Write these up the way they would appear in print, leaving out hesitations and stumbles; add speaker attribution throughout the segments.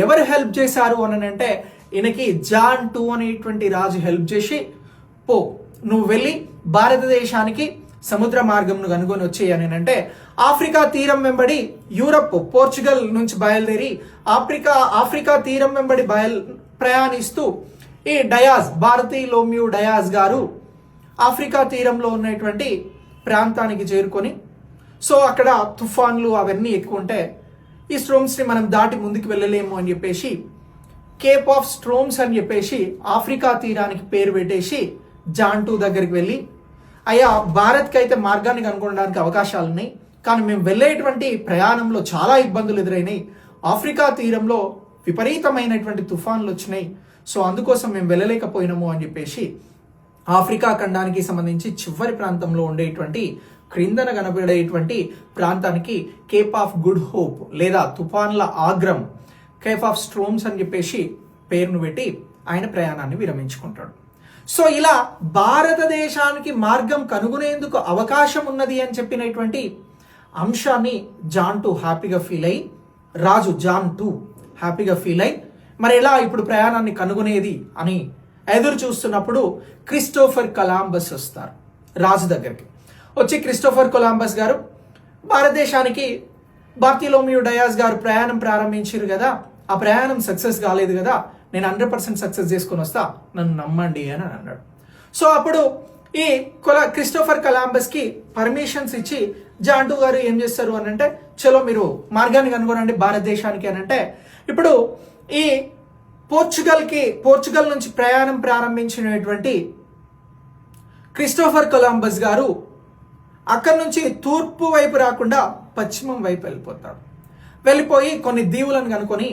Speaker 1: ఎవరు హెల్ప్ చేశారు అని అంటే ఈయనకి జాన్ టూ అనేటువంటి రాజు హెల్ప్ చేసి, పో నువ్వు వెళ్ళి భారతదేశానికి సముద్ర మార్గంను కనుగొని వచ్చేయని అంటే ఆఫ్రికా తీరం వెంబడి యూరప్ పోర్చుగల్ నుంచి బయలుదేరి ఆఫ్రికా తీరం వెంబడి ప్రయాణిస్తూ ఈ డయాస్ బారతిలోమ్యూ డయాస్ గారు ఆఫ్రికా తీరంలో ఉన్నటువంటి ప్రాంతానికి చేరుకొని, సో అక్కడ తుఫాన్లు అవన్నీ ఎక్కువ ఉంటే ఈ స్ట్రోమ్స్ని మనం దాటి ముందుకు వెళ్ళలేము అని చెప్పేసి కేప్ ఆఫ్ స్ట్రోమ్స్ అని చెప్పేసి ఆఫ్రికా తీరానికి పేరు పెట్టేసి జాన్ టూ దగ్గరికి వెళ్ళి, అయ్యా భారత్కి అయితే మార్గాన్ని కనుగొనడానికి అవకాశాలు ఉన్నాయి, కానీ మేము వెళ్ళేటువంటి ప్రయాణంలో చాలా ఇబ్బందులు ఎదురైనాయి, ఆఫ్రికా తీరంలో విపరీతమైనటువంటి తుఫాన్లు వచ్చినాయి, సో అందుకోసం మేము వెళ్ళలేకపోయినాము అని చెప్పేసి ఆఫ్రికా ఖండానికి సంబంధించి చివరి ప్రాంతంలో ఉండేటువంటి క్రిందన కనబడేటువంటి ప్రాంతానికి కేప్ ఆఫ్ గుడ్ హోప్ లేదా తుఫాన్ల ఆగ్రం, కేప్ ఆఫ్ స్ట్రోమ్స్ అని చెప్పేసి పేరును పెట్టి ఆయన ప్రయాణాన్ని విరమించుకుంటాడు. సో ఇలా భారతదేశానికి మార్గం కనుగొనేందుకు అవకాశం ఉన్నది అని చెప్పినటువంటి అంశాన్ని జాన్ టూ హ్యాపీగా ఫీల్ అయ్యి, రాజు జాన్ టూ హ్యాపీగా ఫీల్ అయ్యి, మరి ఎలా ఇప్పుడు ప్రయాణాన్ని కనుగొనేది అని ఎదురు చూస్తున్నప్పుడు క్రిస్టోఫర్ కొలంబస్ వస్తారు రాజు దగ్గరికి. వచ్చి క్రిస్టోఫర్ కొలంబస్ గారు, భారతదేశానికి బార్తిలోమియో డయాస్ గారు ప్రయాణం ప్రారంభించారు కదా, ఆ ప్రయాణం సక్సెస్ కాలేదు కదా, నేను 100% సక్సెస్ చేసుకొని వస్తా, నన్ను నమ్మండి అని అన్నాడు. సో అప్పుడు ఈ క్రిస్టోఫర్ కొలంబస్కి పర్మిషన్స్ ఇచ్చి జాన్ టూ గారు ఏం చేస్తారు అని అంటే, చలో మీరు మార్గాన్ని కనుగొనండి భారతదేశానికి అని అంటే, ఇప్పుడు ఈ పోర్చుగల్ నుంచి ప్రయాణం ప్రారంభించినటువంటి క్రిస్టోఫర్ కొలంబస్ గారు అక్కడి నుంచి తూర్పు వైపు రాకుండా పశ్చిమం వైపు వెళ్ళిపోయి కొన్ని దీవులను కనుకొని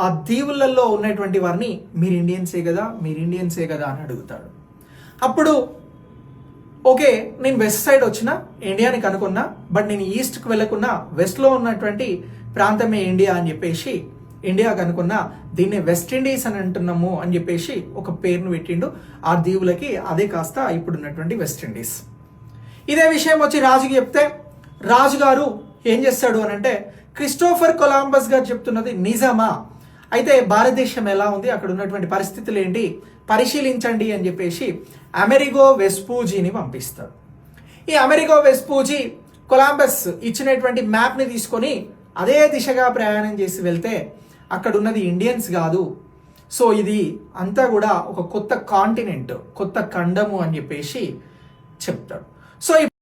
Speaker 1: ఆ దీవులలో ఉన్నటువంటి వారిని మీరు ఇండియన్సే కదా అని అడుగుతాడు. అప్పుడు ఓకే, నేను వెస్ట్ సైడ్ వచ్చిన ఇండియాని కనుక్కున్నా, బట్ నేను ఈస్ట్కి వెళ్ళకున్నా వెస్ట్లో ఉన్నటువంటి ప్రాంతమే ఇండియా అని చెప్పేసి ఇండియా కనుక్కున్నా, దీన్ని వెస్ట్ ఇండీస్ అని అంటున్నాము అని చెప్పేసి ఒక పేరును పెట్టిండు ఆ దీవులకి, అదే కాస్త ఇప్పుడున్నటువంటి వెస్ట్ ఇండీస్. ఇదే విషయం వచ్చి రాజుకి చెప్తే రాజుగారు ఏం చేస్తాడు అని అంటే, క్రిస్టోఫర్ కొలంబస్ గారు చెప్తున్నది నిజమా, అయితే భారతదేశం ఎలా ఉంది, అక్కడ ఉన్నటువంటి పరిస్థితులు ఏంటి పరిశీలించండి అని చెప్పేసి అమెరిగో వెస్పూజీని పంపిస్తాడు. ఈ అమెరిగో వెస్పూజీ కొలంబస్ ఇచ్చినటువంటి మ్యాప్ని తీసుకొని అదే దిశగా ప్రయాణం చేసి వెళ్తే అక్కడ ఉన్నది ఇండియన్స్ కాదు, సో ఇది అంతా కూడా ఒక కొత్త కాంటినెంట్, కొత్త ఖండము అని చెప్పేసి చెప్తాడు. సో